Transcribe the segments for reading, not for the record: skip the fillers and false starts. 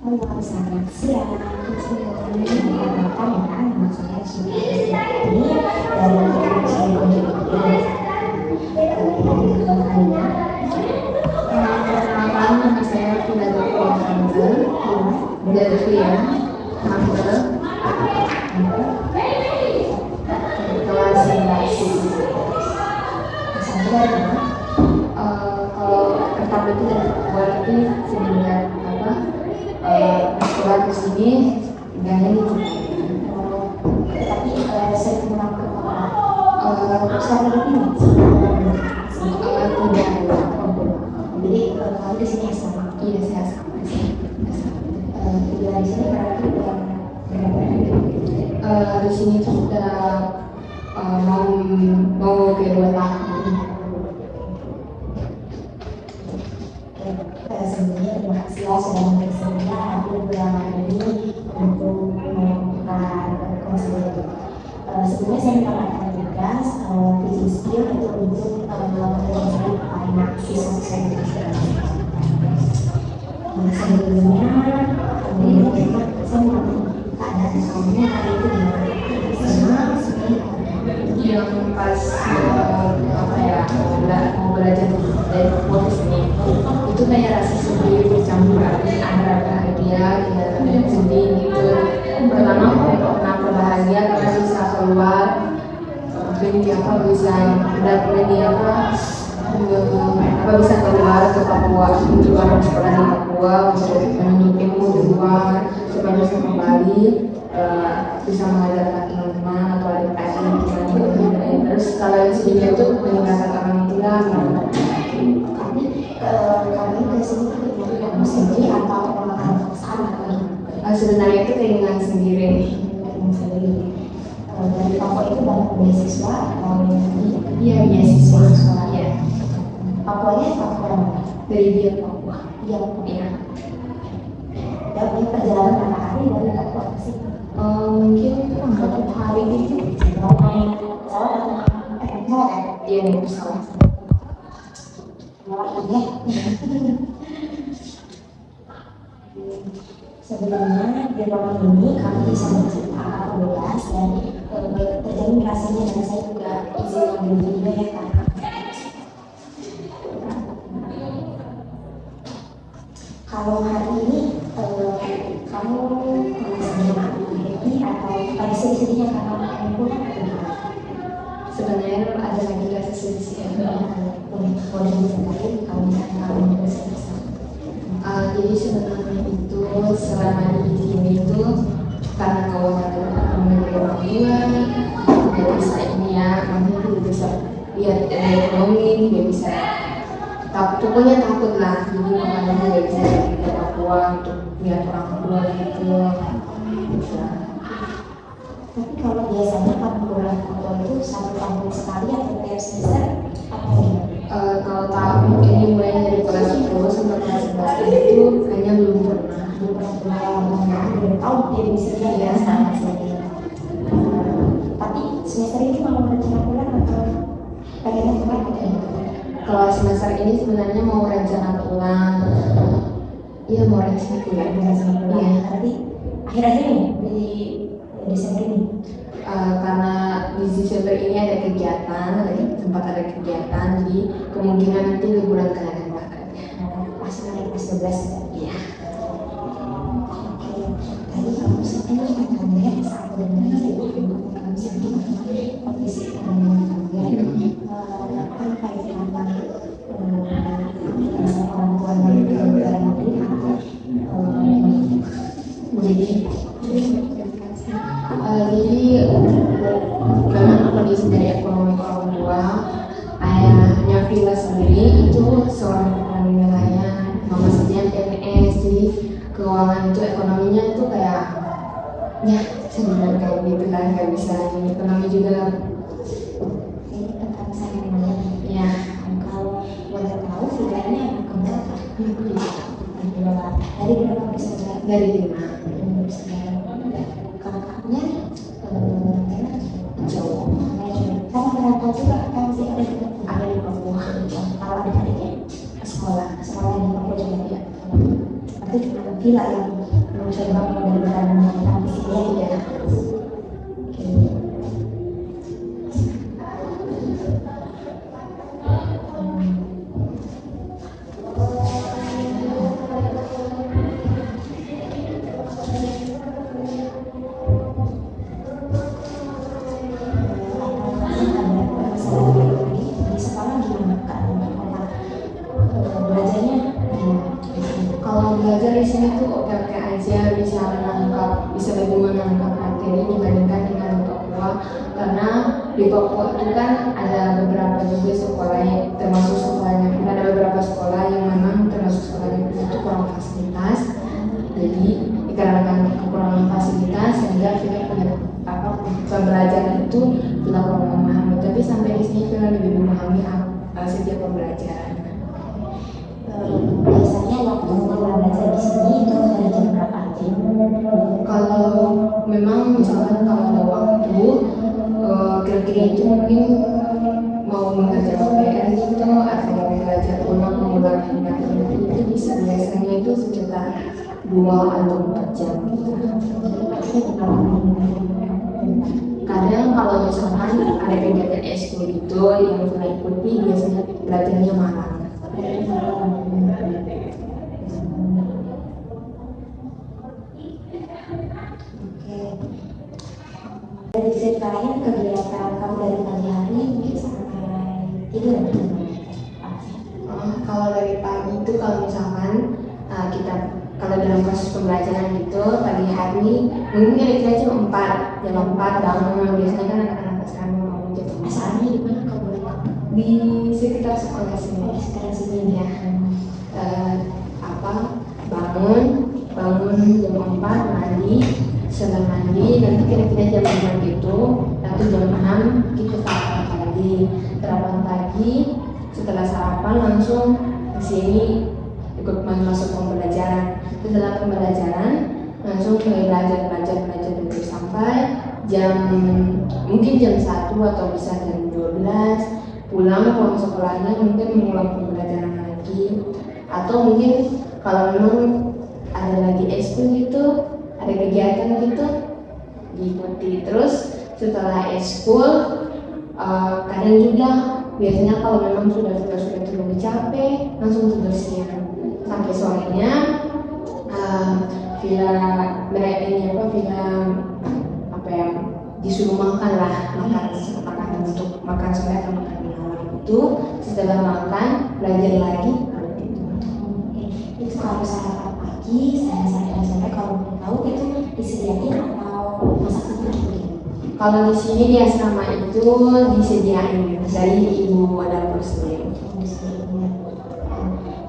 Selamat siang, saya mengatakan nama saya Suci ini dari saya perkenalkan nama saya Philadelphia Hamzah Philadelphia Hamzah kelas 11. Kalau pertama itu berarti sebenarnya sekolah di sini gaya ini tapi saya kurang saya ini tidak jadi kalau di sini sama iya saya sama tinggal di sini berarti di sini sudah mau ke 2 tahun. Sebelumnya terima kasih sudah bersedia hadir bersama ini untuk melakukan konseling. Sebelumnya saya minta maaf juga teaching skill itu untuk melakukan anak siswa saya. Sebelumnya saya minta keadaan suaminya hari itu yang pas mau belajar dari podcast ini itu kayak rasa sedih bercampur antara bahagia dan sedih gitu. Pertama kenapa bahagia karena bisa keluar bisa bisa keluar ke Papua, keluar sekolah di Papua untuk menuntut ilmu di luar supaya bisa kembali bisa mengajarkan teman-teman atau adik-adik gimana. Terus kalau yang sedihnya itu meninggalkan orang tua kami ke sini kamu sendiri atau orang paksaan sebenarnya itu keinginan sendiri. Dari Papua itu banyak beasiswa atau iya beasiswa ya. Papuanya Papua dari dia Papua iya dan punya perjalanan berapa hari dari Papua ke sini? Mungkin 4 hari gitu. Dia nih pesawat. Sebelumnya di ruangan ini kami bisa mencerita angka 12 dan terjamin rasanya dan saya juga izin ambil juga ya Kak. Kalau hari ini kamu happy atau ada sedih-sedihnya karena kamu pulang sebenarnya ada lagi rasa sedih boleh diceritain kalau misalnya kamu juga sedih. Jadi sebenarnya itu selama di sini itu karena kawan menjadi orang tua dia bisa ini ya kamu juga bisa lihat ekonomi dia bisa pokoknya takut lah jadi makanya dia bisa ke Papua untuk lihat orang tua gitu. Tapi kalau biasanya kan bulan Papua itu 1 tahun sekali atau tiap semester apa ya? Kalau tahun ini mulai dari kelas 10 sampai kelas 11 itu kayaknya belum tahu dia bisa ya sama saya. Tapi semester ini mau rencana pulang atau pengennya pulang atau kalau semester ini sebenarnya mau rencana pulang. Iya mau rencana pulang. Iya. Nanti akhir-akhir ini di Desember ini. Karena di Desember ini ada kegiatan, tempat ada kegiatan, jadi kemungkinan nanti liburan ke tempat pas naik kelas 12. Iya. Tadi kamu sebenarnya katanya saat dengar kamu sedih kondisi kamu apa kaitan orang tua dari negara negeri jadi memang kondisi dari ekonomi orang tua ayahnya Villa sendiri itu seorang petani nelayan, mama sendiri PNS, jadi keuangan itu ekonominya itu kayak ya sebenarnya kayak gitu lah nggak bisa ini ekonomi juga ini tentang saya ya. Kalau boleh tahu Villa ini anak keberapa? Dari berapa bersaudara? Dari 5 bersaudara. Kakaknya cowok. Sama berapa juga kan sih ada di Papua. Kalau adik-adiknya sekolah di Papua juga ya. Tapi Villa yang mencoba memberikan ambisinya tidak. Kalau belajar di sini tuh oke-oke aja, bisa menangkap, bisa lebih menangkap materi dibandingkan dengan di Papua. Karena di Papua itu kan ada beberapa juga sekolah yang termasuk sekolahnya, ada beberapa sekolah yang memang termasuk sekolahnya itu kurang fasilitas. Jadi dikarenakan kekurangan fasilitas sehingga kita punya pembelajaran itu tidak kurang memahami. Tapi sampai di sini kita lebih memahami setiap pembelajaran. Biasanya waktu belajar di sini itu dari jam berapa aja? Kalau memang misalkan kalau ada waktu kira-kira itu mungkin mau mengerjakan PR gitu atau mau belajar ulang mengulangi materi itu bisa biasanya itu sekitar 2 atau 4 jam gitu. Kadang kalau misalkan ada kegiatan eskul gitu yang saya ikuti biasanya belajarnya malam. Dari ceritain kegiatan kamu dari pagi hari sampai tidur. Kalau dari pagi itu kalau misalkan kita kalau dalam proses pembelajaran gitu pagi hari mungkin kira-kira jam 4 bangun. Biasanya kan anak-anak asrama mau jam 4. Asalnya di mana kamu? Di sekitar sekolah sini. Di sekitar sini ya. Bangun jam 4 mandi, setelah mandi nanti kira-kira jam 5 gitu, nanti jam 6 kita sarapan pagi. Setelah sarapan langsung ke sini ikut masuk pembelajaran. Setelah pembelajaran langsung belajar dulu sampai mungkin jam 1 atau bisa jam 12 pulang. Kalau sekolahnya mungkin mengulang pembelajaran lagi, atau mungkin kalau memang ada lagi eskul gitu, ada kegiatan gitu diikuti. Terus setelah eskul kadang juga biasanya kalau memang sudah terlalu capek langsung tidur siang sampai sorenya disuruh makan untuk makan sore atau makan malam itu. Setelah makan belajar lagi. Itu kalau sarapan pagi sampai kalau mau tahu itu disediain atau masak sendiri? Kalau di sini di asrama itu disediain dari ibu dapur sendiri.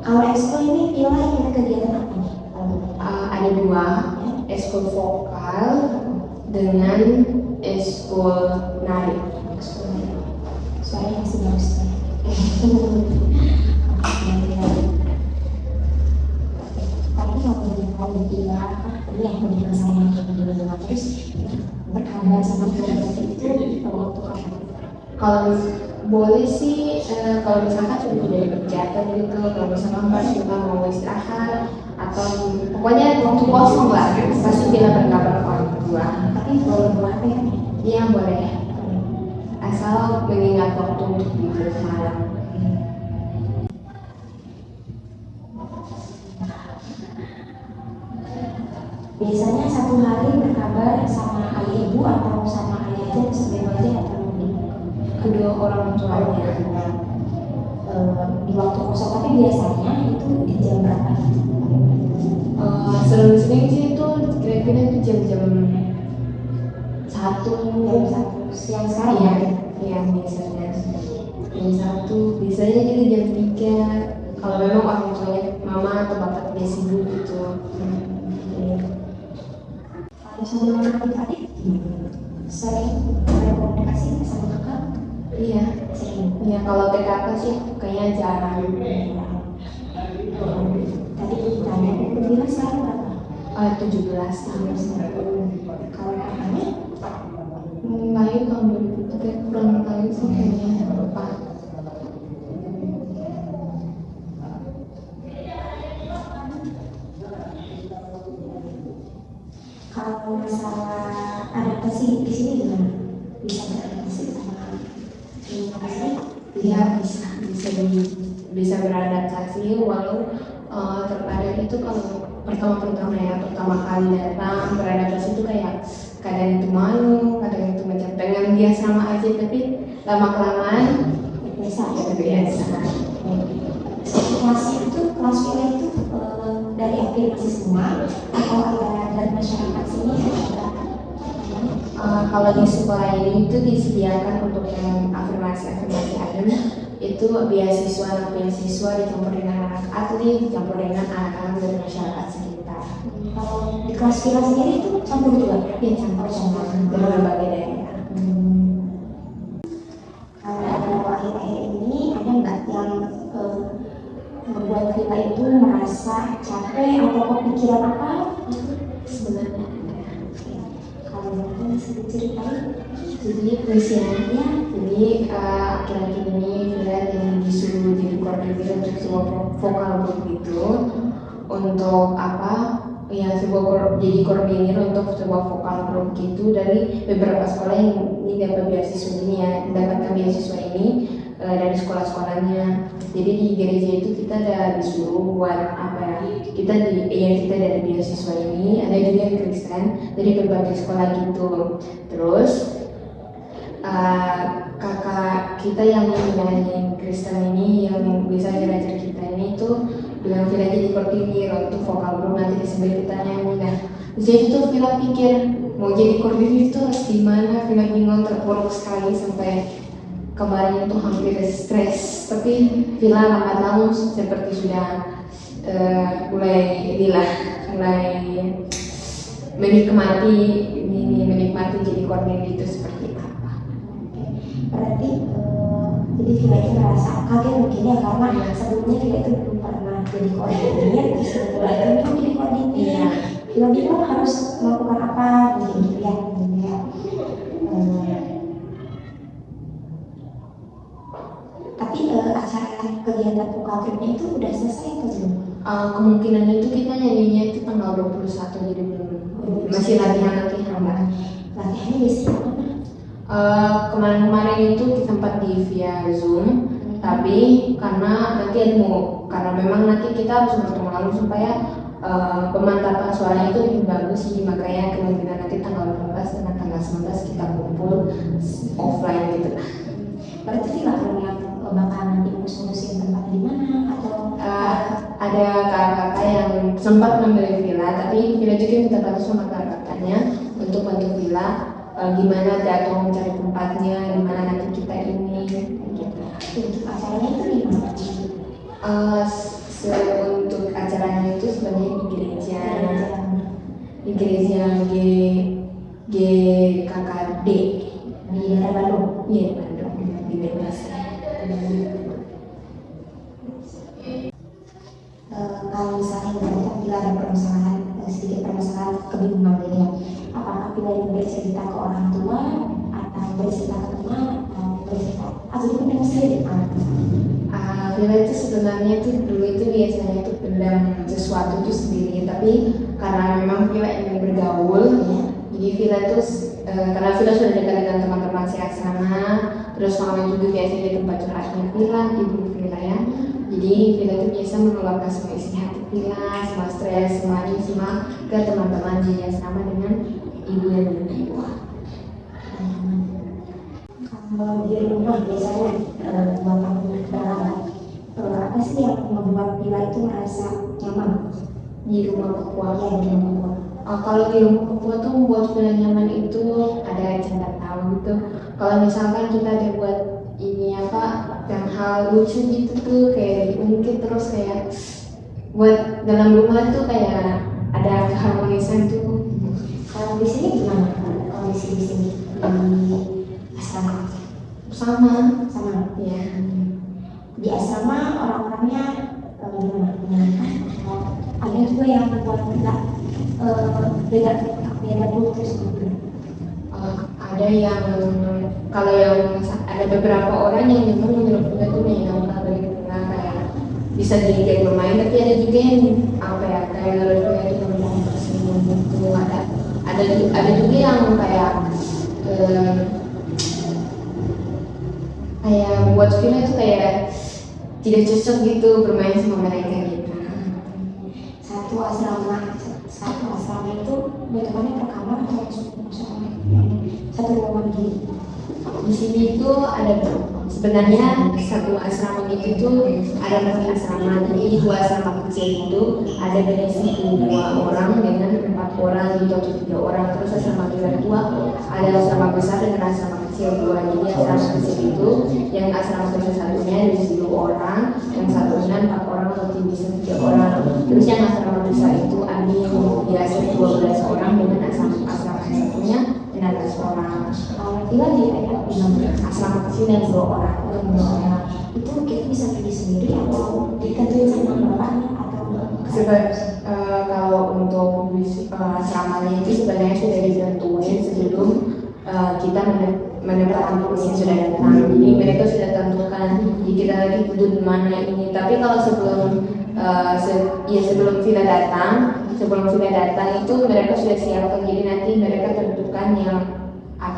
Kalau ekskul ini nilai kegiatan apa nih? Ada 2, ekskul vokal dengan ekskul nari. Suaranya masih bagus. Tapi kalau bilang ini yang menjadi masalah yang terus berkabar sama keluarga itu waktu apa? Kalau boleh sih, kalau misalkan sudah dari kegiatan gitu, kalau misalkan pas kita mau istirahat atau pokoknya waktu kosong lah, pasti kita berkabar ke orang tua. Tapi boleh buat apa ya? Iya boleh, asal mengingat waktu untuk tidur malam. Biasanya satu hari berkabar sama ayah ibu atau sama ayah aja sebebas aja atau Kedua orang tuanya. Di waktu kosong, tapi biasanya itu di jam berapa? Sering-sering sih itu kira-kira itu jam-jam 1 siang sekarang ya? Iya biasanya jam 1, biasanya juga jam 3 kalau memang orang tuanya mama atau bapak dia sibuk gitu. Kalau sama adik-adik sering berkomunikasi sama kakak? Iya Sering. Iya, kalau TKK sih kayaknya jarang. Tadi ditanya umur Dina sekarang berapa? 17 tahun. Kalau kakaknya? Lahir tahun 2000, kurang tahu sih kayaknya lupa. kalau masalah adaptasi di sini gimana? Bisa beradaptasi sama lingkungan sini? Ya bisa beradaptasi walau terkadang itu kalau pertama kali datang beradaptasi itu kayak kadang itu malu, kadang itu macam pengen dia sama aja, tapi lama kelamaan biasa. Kelas villa itu dari afirmasi semua atau ada dari masyarakat sini ada? Kalau di sekolah ini itu disediakan untuk yang afirmasi ADEM itu beasiswa dicampur dengan anak atlet, dicampur dengan anak-anak dari masyarakat sekitar. Kalau di kelas villa sendiri itu campur juga? Ya campur dari berbagai daerah. Kalau akhir-akhir ini ada nggak yang membuat kita itu merasa capek atau kepikiran apa? Sebenarnya Kalau mungkin bisa diceritain. jadi ya, jadi akhir-akhir ini Villa yang disuruh jadi koordinator untuk sebuah vokal group itu untuk apa? Ya jadi koordinator untuk sebuah vokal group gitu dari beberapa sekolah yang ini dapat beasiswa ini ya, mendapatkan beasiswa ini dari sekolah-sekolahnya. Jadi di gereja itu kita ada disuruh buat apa ya? Kita dari beasiswa ini ada juga yang Kristen dari berbagai sekolah gitu. Terus kakak kita yang nyanyi Kristen ini yang bisa ngajar kita ini tuh bilang Villa jadi koordinator untuk vokal group nanti sambil kita nyanyi. Nah, jadi tuh Villa pikir mau jadi koordinator itu harus gimana? Villa bingung, terpuruk sekali sampai kemarin itu hampir stres. Tapi Villa lambat laun seperti sudah mulai menikmati jadi koordinator itu seperti apa. Berarti jadi kita itu merasa kaget mungkin ya karena sebelumnya kita itu belum pernah jadi koordinator, terus setelah itu jadi koordinator. Kita bingung harus melakukan apa gitu ya. Tapi acara kegiatan pukalnya itu udah selesai atau belum? Kemungkinan itu kita nyanyinya itu tanggal 21 jadi belum masih latihan. Latihannya biasanya mana? Kemarin itu kita sempat via Zoom, tapi karena memang nanti kita harus bertemu langsung supaya pemantapan suaranya itu lebih bagus sih, makanya kemungkinan nanti tanggal 18 dan tanggal 19 kita kumpul offline gitu. Berarti Villa yang bakal nanti musim tempat di mana atau ada kakak-kakak yang sempat membeli Villa, tapi Villa juga minta bantu sama kakak-kakaknya untuk bantu Villa gimana jadwal mencari tempatnya, gimana nanti kita ini gitu. Untuk acaranya itu di mana? Untuk acaranya itu sebenarnya di gereja GKKD Di daerah Bandung. Iya, Bandung di Bebas. Kalau misalnya bila ada sedikit permasalahan kebingungan gitu ya, apakah Villa ini bercerita ke orang tua atau bercerita ke teman atau dipendam sendiri? Villa itu sebenarnya dulu itu biasanya itu pendam sesuatu itu sendiri, tapi karena memang Villa ingin bergaul ya, jadi Villa itu karena Villa sudah dekat dengan teman-teman asrama, terus mama juga biasanya di tempat curhatnya Villa, ibu Villa ya. Jadi Villa itu biasa mengeluarkan semua isi hati Villa, semua stres, semua ini semua ke teman-teman di asrama dengan ibu dan ibu. Kalau di rumah biasanya bapak berapa? Apa sih yang membuat Villa itu merasa nyaman Di rumah Papua. ya di rumah? Kalau di rumah Papua tuh membuat Villa nyaman itu ada canda tawa gitu. Kalau misalkan kita ada buat ini yang hal lucu gitu tuh kayak diungkit terus kayak buat dalam rumah tuh kayak ada keharmonisan tuh. Kalau di sini gimana kondisi di sini di asrama? Sama ya. Di asrama orang-orangnya gimana? Menyenangkan atau ada juga yang membuat kita beda putus gitu. Ada yang kalau yang ada beberapa orang yang memang menurut kita tuh menyenangkan bagi kita kayak bisa diajak bermain, tapi ada juga yang kayak menurut kita itu memang tersinggung gitu. Ada ada juga yang kayak buat film itu kayak tidak cocok gitu bermain sama mereka gitu. Satu asrama itu bentukannya per kamar atau satu ruangan gini. Di sini itu ada sebenarnya satu asrama gitu tuh ada 4 asrama, jadi 2 asrama kecil itu ada berisi 2 orang dengan 4 orang gitu atau 3 orang. Terus asrama kedua ada asrama besar dengan asrama kecil 2. Jadi asrama kecil itu yang asrama kecil satunya ada 10 orang, yang satunya 4 orang atau bisa 3 orang. Terus yang asrama besar itu ada yang biasa 12 orang dengan asrama satunya 16 orang. Tinggal di Asrama kecil yang 2 orang. Itu kita bisa pilih sendiri atau ditentuin sama bapaknya atau kalau untuk asramanya itu sebenarnya sudah ditentuin sebelum kita menempatkan yang sudah datang. Jadi mereka sudah tentukan jadi kita lagi duduk di mana ini. Tapi kalau sebelum villa datang itu mereka sudah siapkan. Jadi nanti mereka tentukan yang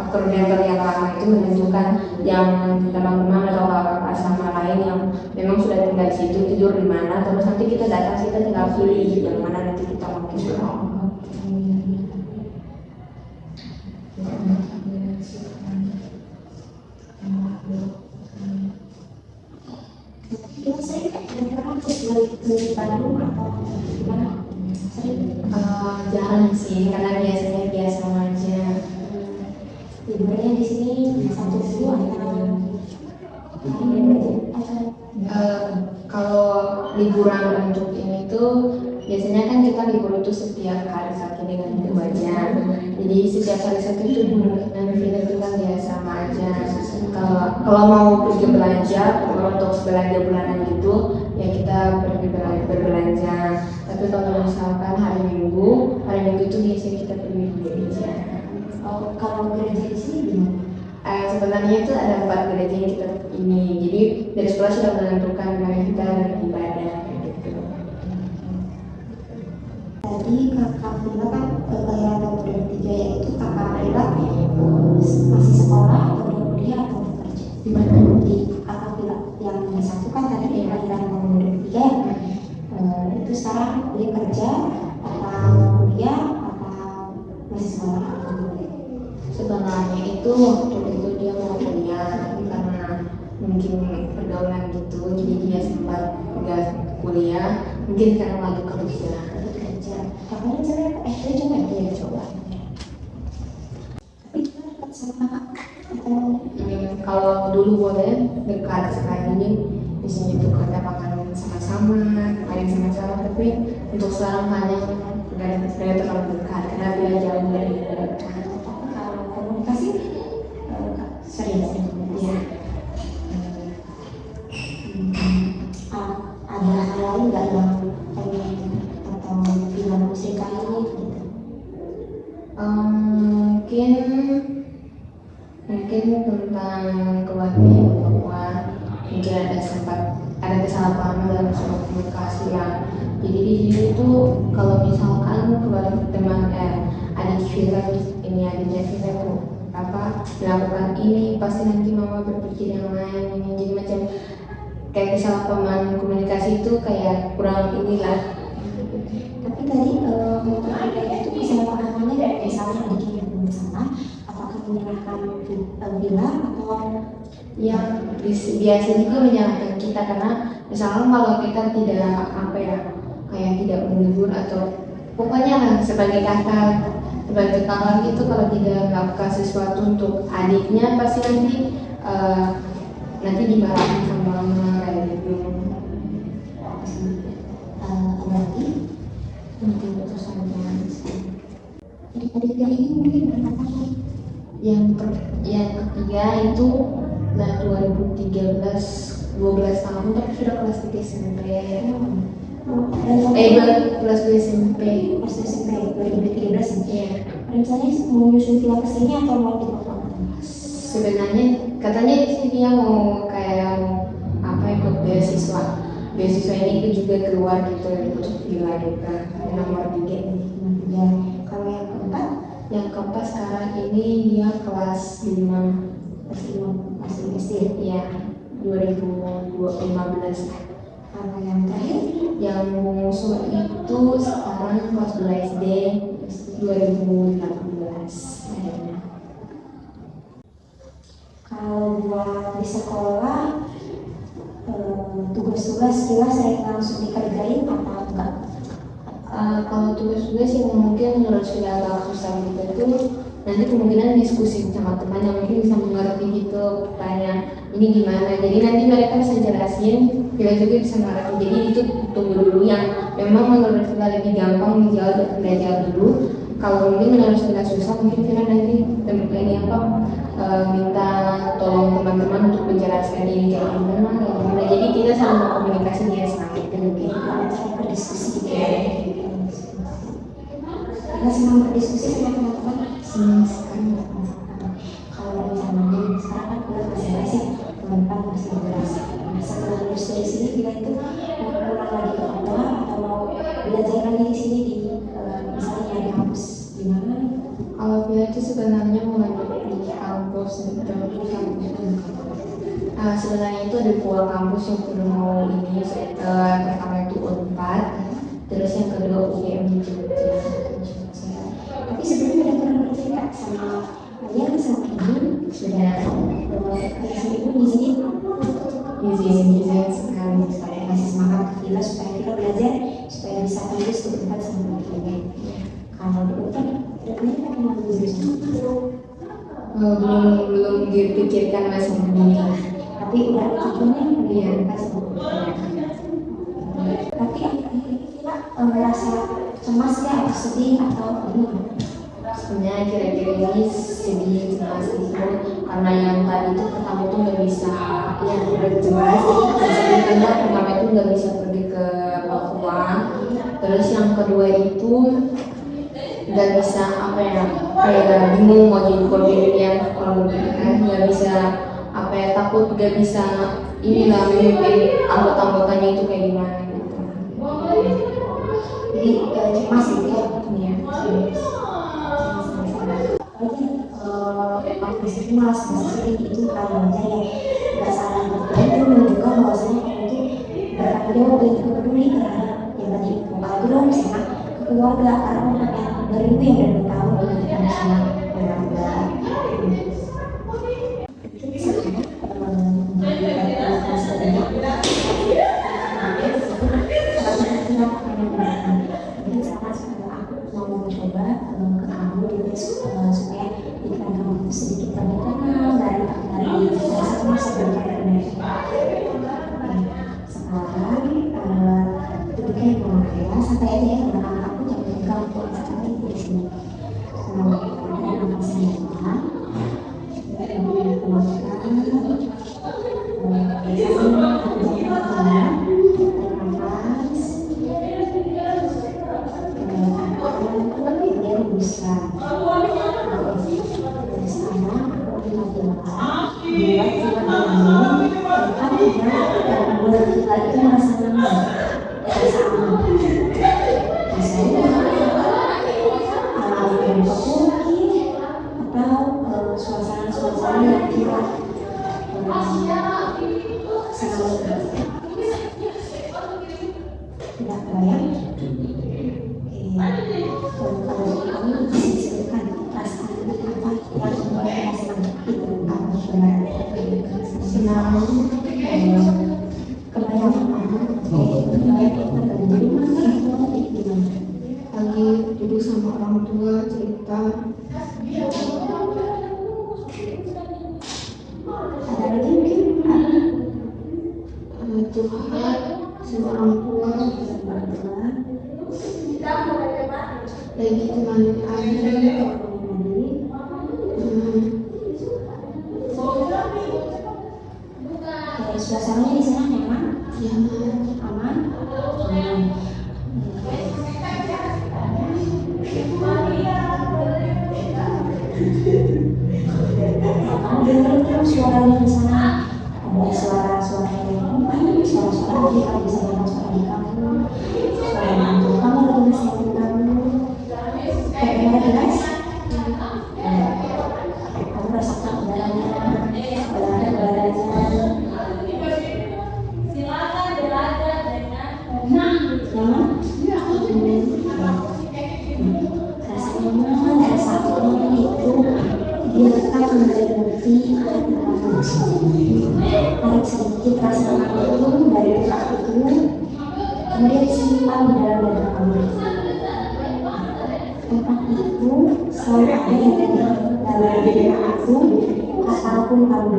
koordinator yang lama itu menentukan yang teman-teman atau kakak sama lain yang memang sudah tinggal di situ tidur di mana. Terus nanti kita datang, kita tinggal pilih yang mana nanti kita mau tidur. kita sering terus beli Bandung atau gimana? Jarang sih, karena biasa aja. Liburnya di sini satu minggu Kalau liburan untuk ini tuh biasanya kan kita libur itu setiap hari Sabtu dengan Minggu aja. Jadi setiap hari Sabtu itu kita itu kan biasa aja. Kalau mau pergi belanja, kalau untuk belanja bulanan gitu ya kita pergi berbelanja. Tapi kalau misalkan hari Minggu itu biasanya kita pergi gereja. Kalau gereja di sini gimana? Sebenarnya itu ada 4 gereja yang kita ini. Jadi dari sekolah sudah menentukan mana kita beribadah gitu. Tadi kakak bilang kan bayaran tahun 2003 yaitu kakak bilang masih sekolah atau udah kuliah atau bekerja? Gimana? Di kakak bilang yang satu kan tadi bayaran tahun 2003 ya. Itu sekarang dia kerja atau kuliah atau masih sekolah atau kuliah? Sebenarnya itu waktu itu dia mau kuliah, tapi karena mungkin pergaulan gitu, jadi dia sempat nggak kuliah. Mungkin karena lagi kerja. Kakaknya cewek apa? Dia juga dia coba. Tapi kita dekat sama atau kalau dulu boleh dekat, sekarang ini misalnya itu kita makan sama-sama, main sama-sama, tapi untuk sekarang hanya nggak terlalu dekat karena dia jauh dari mereka. komunikasi sering ya. Ada hal lain nggak yang pengen atau bilang musik kali gitu? Mungkin tentang keluarga bahwa mungkin ada kesalahpahaman dalam suatu komunikasi yang jadi di sini tuh kalau misalkan keluarga teman adik kita ini adiknya kita tuh melakukan ini pasti nanti mama berpikir yang lain ini, jadi macam kayak kesalahpahaman komunikasi itu kayak kurang inilah. Tapi tadi untuk ada itu kesalahpahamannya misalnya adiknya yang sama apakah menyalahkan bilang atau yang biasanya juga menyalahkan kita karena misalnya kalau kita tidak kayak tidak menegur atau pokoknya lah sebagai kakak gitu kalau tidak melakukan sesuatu untuk adiknya pasti nanti dimarahin sama mama kayak gitu. Berarti mungkin urusannya adik-adik yang ini mungkin berapa tahun? Yang ketiga itu 2013 12 tahun tapi sudah kelas 3 SMP. Kelas 2 SMP. Kelas SMP 2013 ya. Rencananya mau nyusun villa kesini atau mau dipotong? Sebenarnya katanya sih dia mau kayak ikut beasiswa ini juga keluar gitu untuk villa kita nomor 3 ini. Ya, kalau yang keempat sekarang ini dia kelas 5. Masih SD. Iya, 2015. Kalau yang terakhir Yang bungsu itu sekarang kelas 2 SD 2018 akhirnya. kalau buat di sekolah tugas-tugas jelas saya langsung dikerjain atau enggak? Kalau tugas-tugas yang mungkin menurut saya agak susah gitu tuh nanti kemungkinan diskusi sama teman yang mungkin bisa mengerti gitu tanya ini gimana, jadi nanti mereka bisa jelasin, kita juga bisa mengerti. Jadi itu tunggu dulu yang memang menurut kita lebih gampang belajar dulu. Kalau mungkin menurut kita susah, mungkin kita nanti minta tolong teman-teman untuk menjelaskan ini kayak gimana. Jadi kita saling berkomunikasi dia semakin lebih Berdiskusi gitu ya. Kita senang berdiskusi sama teman-teman. senang sekali. Kalau zamannya sekarang kan kuliah masih basic, teman-teman masih jelas. Setelah lulus dari sini kita itu mau pulang lagi ke kota atau mau belajar lagi di sini di misalnya di kampus gimana? Kalau dia itu sebenarnya mau lanjut di kampus gitu. Sebenarnya itu ada 2 kampus yang belum mau ini. Pertama itu Unpad, terus yang kedua UGM di Jogja. Tapi sebelumnya udah pernah bercerita sama ayah sama ibu sudah ayah sama ibu di sini Izin sekali. supaya kasih semangat ke kita supaya kita belajar supaya bisa lulus di tempat sama kita. Kalau di Unpad berarti kita kenal dulu. Belum dipikirkan masih begini. Tapi udah tujuannya Iya. Tapi kita merasa cemas ya atau sedih atau gimana? Sebenarnya kira-kira ini sedih cemas gitu karena yang tadi itu pertama itu nggak bisa yang cemas sedih karena pertama itu nggak bisa pergi ke Papua, terus yang kedua itu nggak bisa kayak bingung mau jadi koordinator kalau gitu kan, nggak bisa takut nggak bisa inilah memimpin anggota-anggotanya itu kayak gimana gitu. Jadi cemas gitu ya. Berarti waktu itu malas sedih itu kalau saya nggak salah itu menunjukkan bahwasanya itu bertanggung jawab dan juga peduli terhadap yang tadi background sama keluarga karena anak yang dari itu yang udah tahu dengan sama keluarga. Supaya pikiran kamu sedikit lebih tenang dari rasa sebenarnya. Sekarang ketika yang mau sampai aja ya dengan aku jangan pegang pun sekali di sini. Suasana yang kita tidak bayang. Kalau kami bisa disebutkan perasaan apa yang merasakan itu apa senang, kebayang Lagi duduk sama orang tua cerita. ada lagi mungkin curhat sama orang tua lagi temani adik. Suasananya di sana nyaman, aman. Kamu dengar suaranya di sana, ada suara-suara yang suara-suara dia kalau bisa dengar suara di kamu, suara mantu kamu lagi nasihatin kamu, kayak jelas. sama rasanya itu biarkan menjadi bukti tarik sedikit rasa kangen dari tempat itu, kemudian simpan di dalam dada kamu. Tempat itu selalu ada di dalam dada aku ataupun kamu.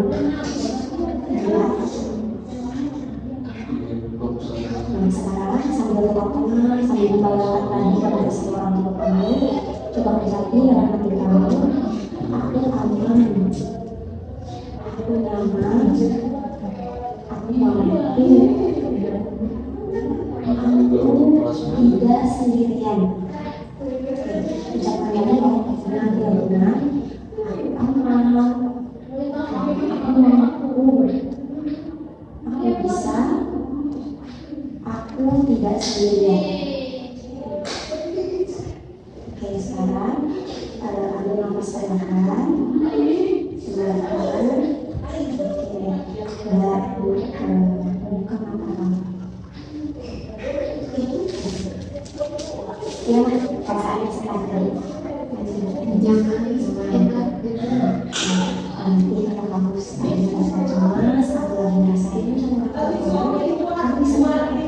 Nah, sekarang sambil teman-teman sambil membayangkan lagi kepada seorang ibu kamu, coba berhati dalam hati kamu, aku aman, aku nyaman, aku mampu, aku tidak sendirian. Ucapan ini benar-benar aku aman, aku mampu, aku bisa, aku tidak sendirian. Oke, sekarang ambil nafas perlahan, perlahan. Oke, buka mata kamu. Ya, perasaannya sekarang. Jangan enak Nanti kalau kamu sedang merasa cemas atau lagi ngerasain kamu bisa dari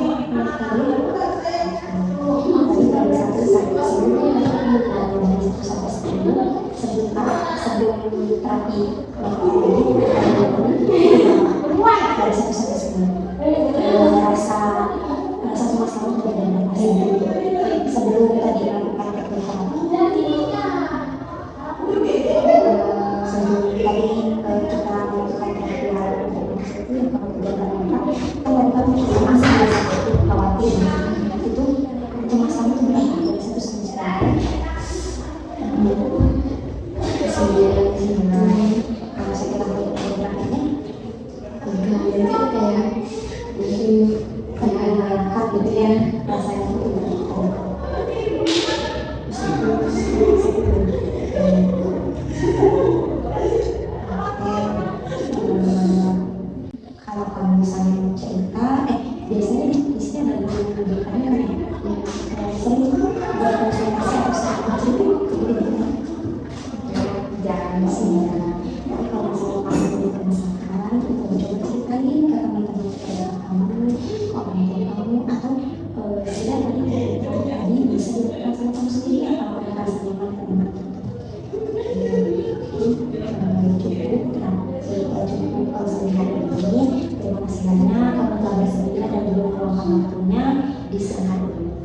1 sampai 10, dari 1 sampai 10 sebelum terapi dari 1 sampai 10 rasa cemas kamu sudah diatasi sebelum tadi melakukan perkuliahan. Sebelum tadi kita melakukan perkuliahan itu yang kamu tidak melakukan, kamu cemas khawatir itu cemas kamu itu berapa dari 1 sampai 10. Kalau saya kira berapa enggak kayak lengkap gitu ya rasanya itu kalau kamu misalnya mau cerita, biasanya di sini ada rujukannya kan ya. Sering buat konsultasi atau saat cerita jangan sih ya. Tapi kalau misalnya kamu punya permasalahan, kita coba ceritain ke teman-teman saudara kamu, ke orang tua kamu, atau sudah tadi bisa dilakukan sama kamu sendiri atau ada rasa nyaman ke tempat cukup kalau sehari ini. Terima kasih banyak kamu telah bersedia dan juga meluangkan waktunya di siang hari ini.